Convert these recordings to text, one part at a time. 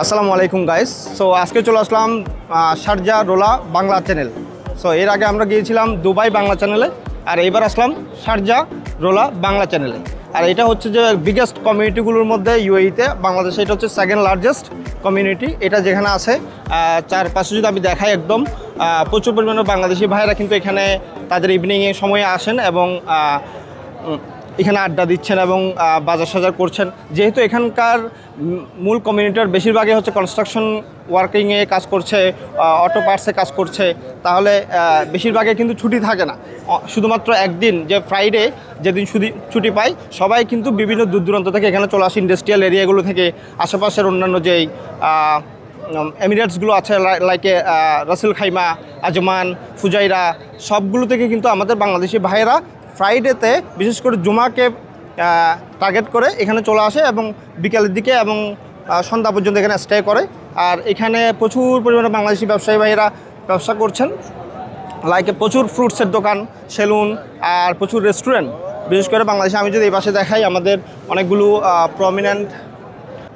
আসসালামু আলাইকুম guys. So আজকে চলে আসলাম শারজা রোলা বাংলা চ্যানেল। সো এর আগে আমরা গিয়েছিলাম দুবাই বাংলা চ্যানেলে, আর এইবার আসলাম শারজা রোলা বাংলা চ্যানেলে। আর এটা হচ্ছে যে বিগেস্ট কমিউনিটিগুলোর মধ্যে ইউএইতে বাংলাদেশে এটা হচ্ছে সেকেন্ড লার্জেস্ট কমিউনিটি। এটা যেখানে আছে চারপাশে যদি আমি দেখাই একদম প্রচুর পরিমাণে বাংলাদেশি ভাইয়েরা কিন্তু এখানে তাদের ইভিনিংয়ে সময়ে আসেন এবং এখানে আড্ডা দিচ্ছেন এবং বাজার সাজার করছেন। যেহেতু এখানকার মূল কমিউনিটির বেশিরভাগই হচ্ছে কনস্ট্রাকশন ওয়ার্কিংয়ে কাজ করছে, অটো পার্টসে কাজ করছে, তাহলে বেশিরভাগই কিন্তু ছুটি থাকে না। শুধুমাত্র একদিন যে ফ্রাইডে যেদিন ছুটি পায় সবাই কিন্তু বিভিন্ন দূর দূরান্ত থেকে এখানে চলে আসে, ইন্ডাস্ট্রিয়াল এরিয়াগুলো থেকে, আশেপাশের অন্যান্য যেই এমিরেটসগুলো আছে like Ras al Khaimah, Ajman, Fujairah, সবগুলো থেকে কিন্তু আমাদের বাংলাদেশি ভাইয়েরা ফ্রাইডেতে বিশেষ করে জুমাকে টার্গেট করে এখানে চলে আসে এবং বিকালের দিকে এবং সন্ধ্যা পর্যন্ত এখানে স্টে করে। আর এখানে প্রচুর পরিমাণে বাংলাদেশি ব্যবসায়ী ভাইয়েরা ব্যবসা করছেন, লাইক প্রচুর ফ্রুটসের দোকান, সেলুন আর প্রচুর রেস্টুরেন্ট। বিশেষ করে বাংলাদেশে আমি যদি এই পাশে দেখাই, আমাদের অনেকগুলো প্রমিনেন্ট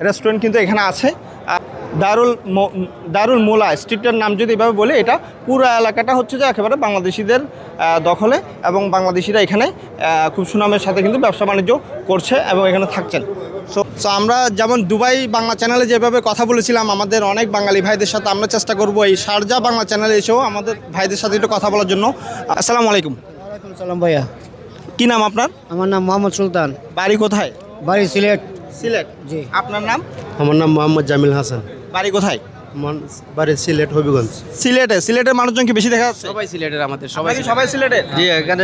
রেস্টুরেন্ট কিন্তু এখানে আছে। দারুল মোলা স্ট্রিটের নাম যদি এভাবে বলি, এটা পুরো এলাকাটা হচ্ছে যে একেবারে বাংলাদেশিদের দখলে এবং বাংলাদেশিরা এখানে খুব সুনামের সাথে কিন্তু ব্যবসা বাণিজ্য করছে এবং এখানে থাকছেন। সো আমরা যেমন দুবাই বাংলা চ্যানেলে যেভাবে কথা বলেছিলাম আমাদের অনেক বাঙালি ভাইদের সাথে, আমরা চেষ্টা করব এই শারজা বাংলা চ্যানেলে এসেও আমাদের ভাইদের সাথে একটু কথা বলার জন্য। আসসালামু আলাইকুম। ওয়ালাইকুম সালাম ভাইয়া। কী নাম আপনার? আমার নাম মোহাম্মদ সুলতান। বাড়ি কোথায়? বাড়ি সিলেট। সিলেট, জি। আপনার নাম? আমার নাম মোহাম্মদ জামিল হাসান। বাড়ি কোথায়? বাড়ি সিলেট, হবিগঞ্জ। সিলেটের মানুষজন কি বেশি দেখা যাচ্ছে? সবাই সিলেটের, আমাদের সবাই সিলেটের। জি, এখানে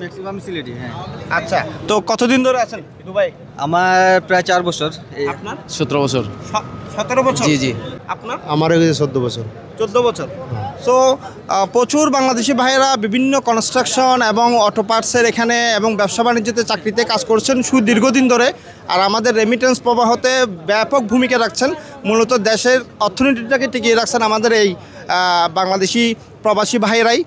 ম্যাক্সিমাম সিলেটই। হ্যাঁ। আচ্ছা, তো কতদিন ধরে আছেন দুবাই? আমার প্রায় 4 বছর। আপনার? 17 বছর। 17 বছর? জি জি। আপনার? আমার হয়ে গেছে 14 বছর। 14 বছর। সো প্রচুর বাংলাদেশি ভাইয়েরা বিভিন্ন কনস্ট্রাকশন এবং অটো পার্টসের এখানে এবং ব্যবসা বাণিজ্যতে চাকরিতে কাজ করছেন সুদীর্ঘদিন ধরে। আর আমাদের রেমিটেন্স প্রবাহতে ব্যাপক ভূমিকা রাখছেন, মূলত দেশের অর্থনীতিটাকে টিকিয়ে রাখছেন আমাদের এই বাংলাদেশি প্রবাসী ভাইয়েরাই।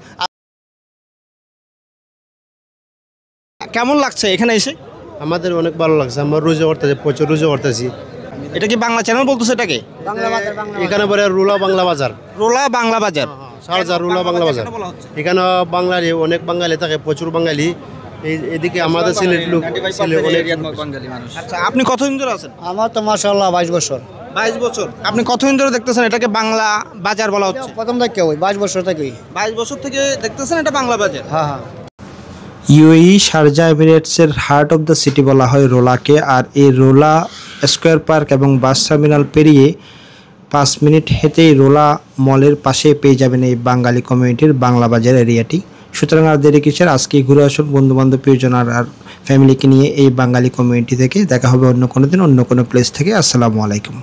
কেমন লাগছে এখানে এসে? আমাদের অনেক ভালো লাগছে, আমরা রোজা করতেছি, প্রচুর রোজা করতেছি। এটা কি বাংলা চ্যানেল বলতেছে এটাকে? এখানে বলে রোলা বাংলা বাজার। রোলা বাংলা বাজার, শারজা রোলা বাংলা বাজার। এখানে বাঙালি, অনেক বাঙালি থাকে, প্রচুর বাঙালি। এদিকে আমাদের সিলেট লোক, বাঙালি মানুষ। আচ্ছা, আপনি কতদিন ধরে আছেন? আমার তো মাশাআল্লাহ 22 বছর। 22 বছর। আপনি কতদিন ধরে দেখতেছেন এটাকে বাংলা বাজার বলা হচ্ছে? প্রথম থেকে ওই 22 বছর থেকেই। 22 বছর থেকে দেখতেছেন এটা বাংলা বাজার? হ্যাঁ হ্যাঁ। ইউএই শারজা এমিরেটসের হার্ট অফ দ্য সিটি বলা হয় রোলাকে। আর এই রোলা স্কোয়ার পার্ক এবং বাস টার্মিনাল পেরিয়ে 5 মিনিট হেঁটেই রোলা মলের পাশে পেয়ে যাবেন এই বাঙালি কমিউনিটির বাংলা বাজার এরিয়াটি। সুতরাং আর দেরি কিসের, আজকে ঘুরে আসুন বন্ধুবান্ধব, প্রিয়জন আর ফ্যামিলিকে নিয়ে এই বাঙালি কমিউনিটি থেকে। দেখা হবে অন্য কোনো দিন অন্য কোনো প্লেস থেকে। আসসালামু আলাইকুম।